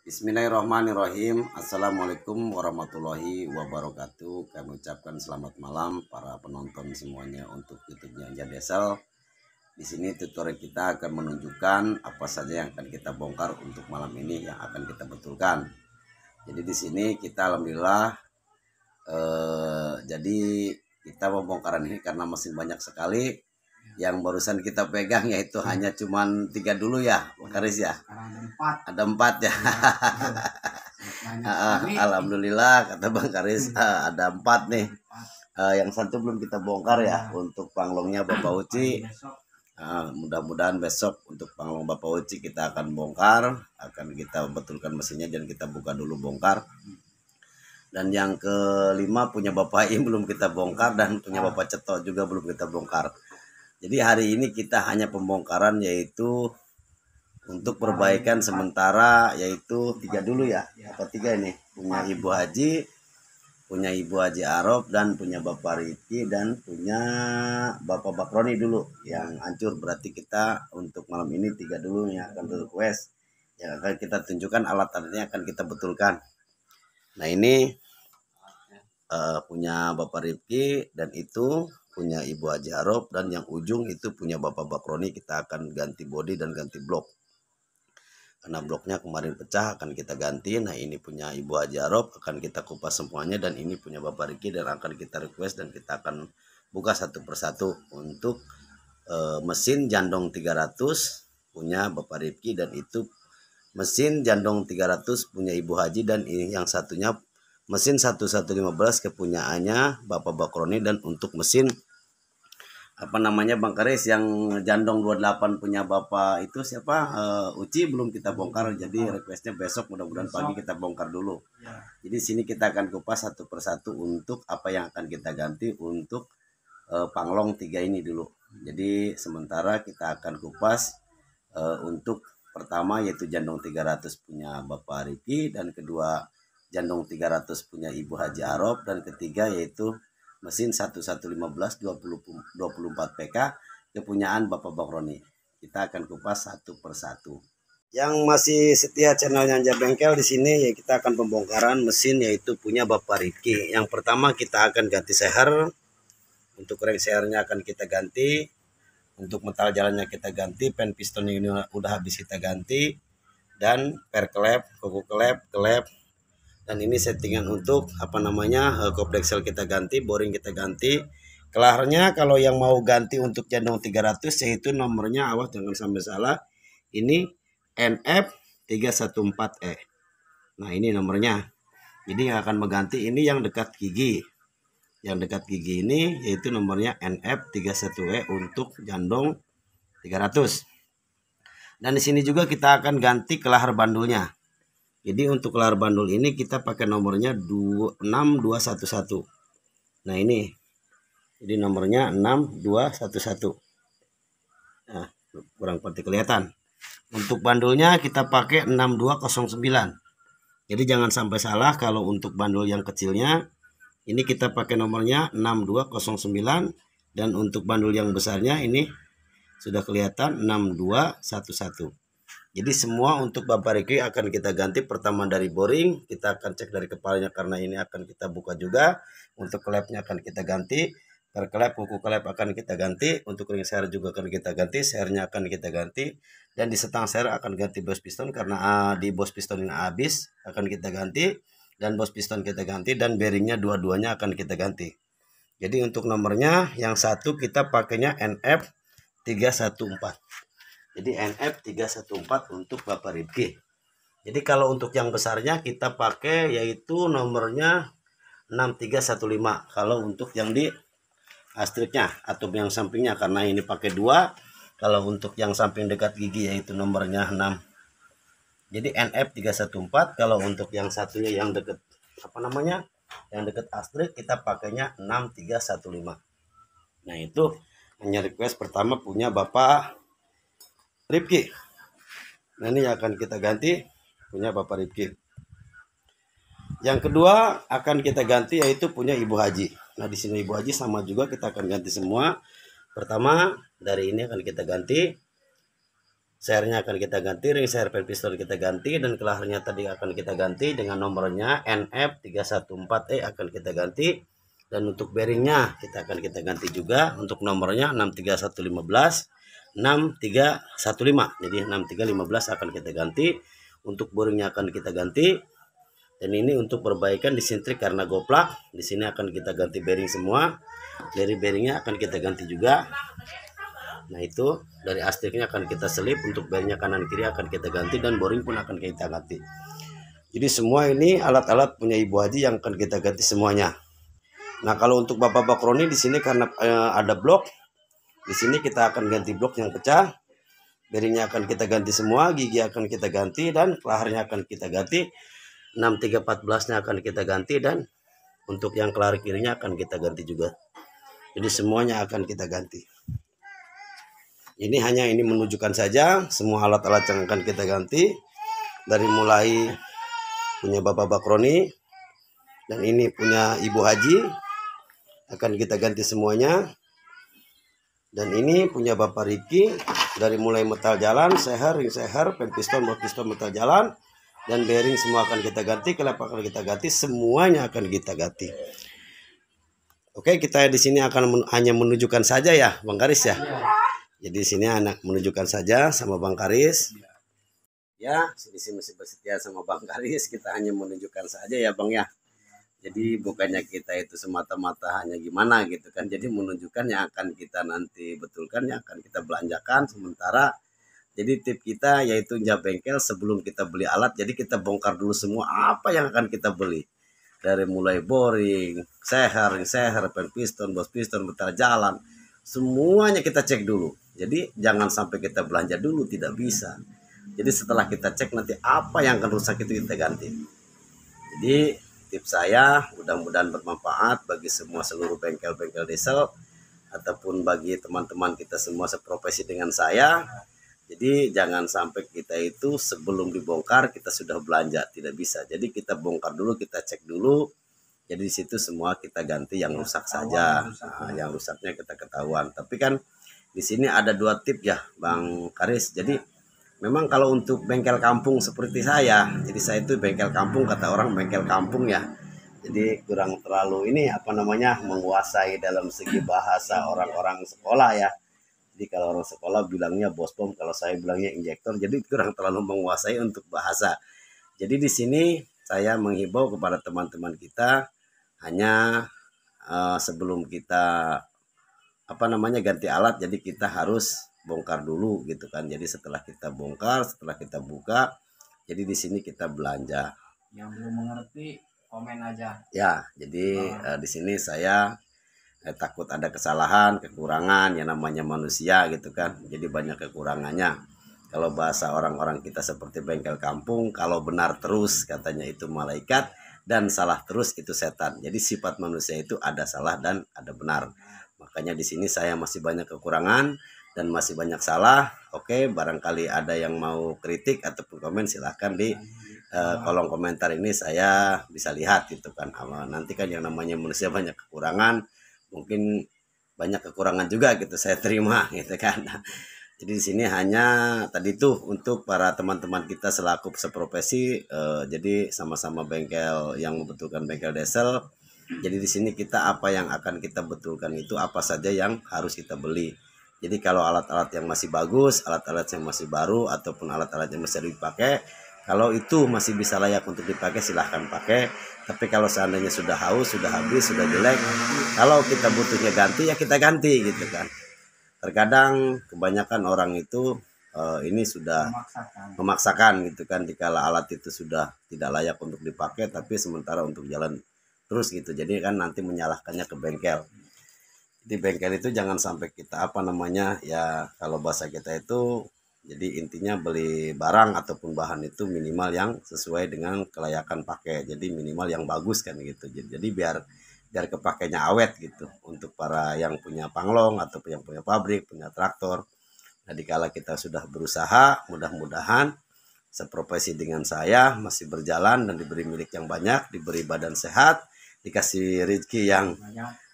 Bismillahirrahmanirrahim. Assalamualaikum warahmatullahi wabarakatuh. Kami ucapkan selamat malam para penonton semuanya untuk YouTube-nya Anja Desel. Di sini tutorial kita akan menunjukkan apa saja yang akan kita bongkar untuk malam ini yang akan kita betulkan. Jadi di sini kita alhamdulillah jadi kita pembongkaran ini karena mesin banyak sekali. Yang barusan kita pegang yaitu hanya cuman 3 dulu ya, Pak Karis ya. Ada 4 ya. Alhamdulillah kata Bang Karis ada 4 nih. Yang satu belum kita bongkar ya untuk panglongnya Bapak Uci. Mudah-mudahan besok untuk panglong Bapak Uci kita akan bongkar, akan kita betulkan mesinnya dan kita buka dulu bongkar. Dan yang kelima punya Bapak Im belum kita bongkar dan punya Bapak Cetok juga belum kita bongkar. Jadi hari ini kita hanya pembongkaran yaitu untuk perbaikan sementara yaitu 3 dulu ya. Apa 3 ini? Punya Ibu Haji, punya Ibu Haji Arop dan punya Bapak Riki dan punya Bapak Bakroni dulu yang hancur. Berarti kita untuk malam ini 3 dulu yang akan request. Yang akan kita tunjukkan alat-alatnya akan kita betulkan. Nah ini punya Bapak Rifki dan itu punya Ibu Haji Arop dan yang ujung itu punya Bapak Bakroni. Kita akan ganti bodi dan ganti blok karena bloknya kemarin pecah akan kita ganti. Nah ini punya Ibu Haji Arop akan kita kupas semuanya dan ini punya Bapak Riki dan akan kita request dan kita akan buka satu persatu. Untuk mesin jandong 300 punya Bapak Rifki dan itu mesin jandong 300 punya Ibu Haji dan yang satunya mesin 1115 kepunyaannya Bapak Bakroni. Dan untuk mesin apa namanya Bang Karis yang jandong 28 punya Bapak itu siapa Uci belum kita bongkar. Jadi requestnya besok, mudah-mudahan pagi kita bongkar dulu. Jadi sini kita akan kupas satu persatu untuk apa yang akan kita ganti untuk panglong 3 ini dulu. Jadi sementara kita akan kupas untuk pertama yaitu jandong 300 punya Bapak Riki dan kedua jandong 300 punya Ibu Haji Arop dan ketiga yaitu mesin 1115 24 PK kepunyaan Bapak Bakroni. Kita akan kupas satu persatu. Yang masih setia channelnya Anja Bengkel di sini ya kita akan pembongkaran mesin yaitu punya Bapak Riki. Yang pertama kita akan ganti seher. Untuk ring sehernya akan kita ganti. Untuk metal jalannya kita ganti. Pen piston ini udah habis kita ganti. Dan per klep, kuku klep. Dan ini settingan untuk apa namanya kopleksel kita ganti, boring kita ganti. Kelarnya kalau yang mau ganti untuk jandong 300 yaitu nomornya, awas jangan sampai salah. Ini NF314E. Nah ini nomornya. Jadi yang akan mengganti ini yang dekat gigi. Yang dekat gigi ini yaitu nomornya NF31E untuk jandong 300. Dan di sini juga kita akan ganti kelahar bandulnya. Jadi untuk kelahar bandul ini kita pakai nomornya 6211. Nah ini. Jadi nomornya 6211. Nah, kurang seperti kelihatan. Untuk bandulnya kita pakai 6209. Jadi jangan sampai salah kalau untuk bandul yang kecilnya ini kita pakai nomornya 6209 dan untuk bandul yang besarnya ini sudah kelihatan 6211. Jadi semua untuk Bapak Riki akan kita ganti. Pertama dari boring, kita akan cek dari kepalanya karena ini akan kita buka juga. Untuk klepnya akan kita ganti. Per klep, kuku klep akan kita ganti. Untuk ring seher juga akan kita ganti. Sehernya akan kita ganti. Dan di setang seher akan ganti bos piston karena di bos piston ini habis akan kita ganti. Dan bos piston kita ganti dan bearingnya dua-duanya akan kita ganti. Jadi untuk nomornya yang satu kita pakainya NF314. Jadi NF314 untuk Bapak Rifki. Jadi kalau untuk yang besarnya kita pakai yaitu nomornya 6315. Kalau untuk yang di astriknya atau yang sampingnya karena ini pakai 2. Kalau untuk yang samping dekat gigi yaitu nomornya 6. Jadi NF314. Kalau untuk yang satunya yang dekat apa namanya? Yang dekat astrik kita pakainya 6315. Nah itu hanya request pertama punya Bapak Rifki. Nah ini akan kita ganti punya Bapak Rifki. Yang kedua akan kita ganti yaitu punya Ibu Haji. Nah di sini Ibu Haji sama juga kita akan ganti semua. Pertama dari ini akan kita ganti sehernya akan kita ganti, ring seher pen piston kita ganti, dan kelaharnya tadi akan kita ganti dengan nomornya NF314E akan kita ganti. Dan untuk bearingnya akan kita ganti juga, untuk nomornya 63115 6315. Jadi 6315 akan kita ganti. Untuk boringnya akan kita ganti. Dan ini untuk perbaikan disintrik karena goplak. Di sini akan kita ganti bearing semua. Dari bearingnya akan kita ganti juga. Nah itu dari astiknya akan kita selip, untuk bearingnya kanan kiri akan kita ganti, dan boring pun akan kita ganti. Jadi semua ini alat-alat punya Ibu Haji yang akan kita ganti semuanya. Nah kalau untuk Bapak Bakroni di sini karena ada blok, di sini kita akan ganti blok yang pecah. Bearingnya akan kita ganti semua, gigi akan kita ganti, dan kelaharnya akan kita ganti. 6314-nya akan kita ganti, dan untuk yang kelahar kirinya akan kita ganti juga. Jadi semuanya akan kita ganti. Ini hanya menunjukkan saja semua alat-alat yang akan kita ganti, dari mulai punya Bapak Bakroni dan ini punya Ibu Haji akan kita ganti semuanya. Dan ini punya Bapak Riki, dari mulai metal jalan, seher, ring seher, pen piston, bot piston, metal jalan, dan bearing semua akan kita ganti, kelap akan kita ganti, semuanya akan kita ganti. Oke, kita di sini akan hanya menunjukkan saja ya, Bang Karis ya. Jadi di sini anak menunjukkan saja sama Bang Karis. Ya, sini masih bersetia sama Bang Karis, kita hanya menunjukkan saja ya Bang ya. Jadi bukannya kita itu semata-mata hanya gimana gitu kan. Jadi menunjukkan yang akan kita nanti betulkan, yang akan kita belanjakan sementara. Jadi tip kita yaitu njak bengkel sebelum kita beli alat. Jadi kita bongkar dulu semua apa yang akan kita beli. Dari mulai boring, seher, pen piston, bos piston, metal jalan. Semuanya kita cek dulu. Jadi jangan sampai kita belanja dulu, tidak bisa. Jadi setelah kita cek nanti apa yang akan rusak itu kita ganti. Jadi tips saya mudah-mudahan bermanfaat bagi semua seluruh bengkel-bengkel diesel ataupun bagi teman-teman kita semua seprofesi dengan saya. Jadi jangan sampai kita itu sebelum dibongkar kita sudah belanja, tidak bisa. Jadi kita bongkar dulu, kita cek dulu. Jadi di situ semua kita ganti yang rusak saja. Nah, yang rusaknya kita ketahuan. Tapi kan di sini ada dua tip ya Bang Karis. Jadi memang kalau untuk bengkel kampung seperti saya, jadi saya itu bengkel kampung, kata orang bengkel kampung ya. Jadi kurang terlalu menguasai dalam segi bahasa orang-orang sekolah ya. Jadi kalau orang sekolah bilangnya bos pom, kalau saya bilangnya injektor. Jadi kurang terlalu menguasai untuk bahasa. Jadi di sini saya menghimbau kepada teman-teman kita hanya sebelum kita ganti alat, jadi kita harus bongkar dulu gitu kan. Jadi setelah kita bongkar, setelah kita buka, jadi di sini kita belanja. Yang belum mengerti komen aja. Ya, jadi di sini saya takut ada kesalahan, kekurangan, yang namanya manusia gitu kan. Jadi banyak kekurangannya. Kalau bahasa orang-orang kita seperti bengkel kampung, kalau benar terus katanya itu malaikat, dan salah terus itu setan. Jadi sifat manusia itu ada salah dan ada benar. Makanya di sini saya masih banyak kekurangan dan masih banyak salah. Oke, barangkali ada yang mau kritik ataupun komen, silahkan di kolom komentar ini, saya bisa lihat gitu kan. Nanti kan yang namanya manusia banyak kekurangan, mungkin banyak kekurangan juga gitu saya terima gitu kan. Jadi di sini hanya tadi tuh untuk para teman-teman kita selaku seprofesi, jadi sama-sama bengkel yang membetulkan bengkel diesel. Jadi di sini kita apa yang akan kita betulkan itu apa saja yang harus kita beli. Jadi kalau alat-alat yang masih bagus, alat-alat yang masih baru ataupun alat-alat yang masih dipakai, kalau itu masih bisa layak untuk dipakai silahkan pakai. Tapi kalau seandainya sudah haus, sudah habis, sudah jelek, kalau kita butuhnya ganti ya kita ganti gitu kan. Terkadang kebanyakan orang itu ini sudah memaksakan gitu kan, dikala alat itu sudah tidak layak untuk dipakai tapi sementara untuk jalan terus gitu. Jadi kan nanti menyalahkannya ke bengkel. Di bengkel itu jangan sampai kita ya kalau bahasa kita itu, jadi intinya beli barang ataupun bahan itu minimal yang sesuai dengan kelayakan pakai. Jadi minimal yang bagus kan gitu. Jadi biar kepakainya awet gitu untuk para yang punya panglong ataupun yang punya pabrik, punya traktor. Nah dikala kita sudah berusaha, mudah-mudahan seprofesi dengan saya masih berjalan dan diberi milik yang banyak, diberi badan sehat, dikasih rezeki yang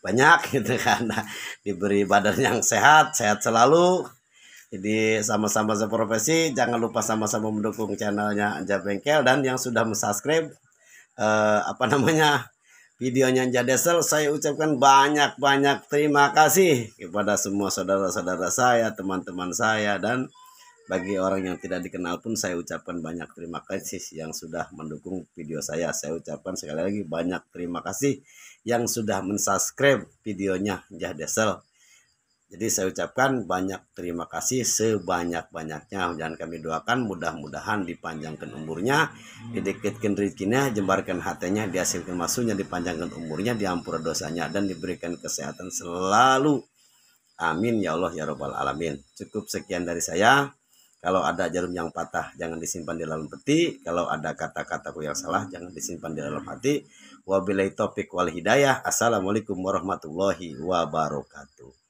banyak gitu kan. Nah, diberi badan yang sehat selalu, Jadi sama-sama seprofesi, jangan lupa sama-sama mendukung channelnya Anja Bengkel, dan yang sudah mensubscribe videonya Anja Desel, saya ucapkan banyak-banyak terima kasih kepada semua saudara-saudara saya, teman-teman saya, dan bagi orang yang tidak dikenal pun saya ucapkan banyak terima kasih yang sudah mendukung video saya. Saya ucapkan sekali lagi banyak terima kasih yang sudah mensubscribe videonya Anja Desel. Jadi saya ucapkan banyak terima kasih sebanyak-banyaknya, dan kami doakan mudah-mudahan dipanjangkan umurnya, didekatkan rezekinya, jembarkan hatinya, dihasilkan masuknya, dipanjangkan umurnya, diampura dosanya, dan diberikan kesehatan selalu. Amin ya Allah ya Rabbal Alamin. Cukup sekian dari saya. Kalau ada jarum yang patah jangan disimpan di dalam peti. Kalau ada kata-kataku yang salah jangan disimpan di dalam hati. Wabillahi taufik wal hidayah. Assalamualaikum warahmatullahi wabarakatuh.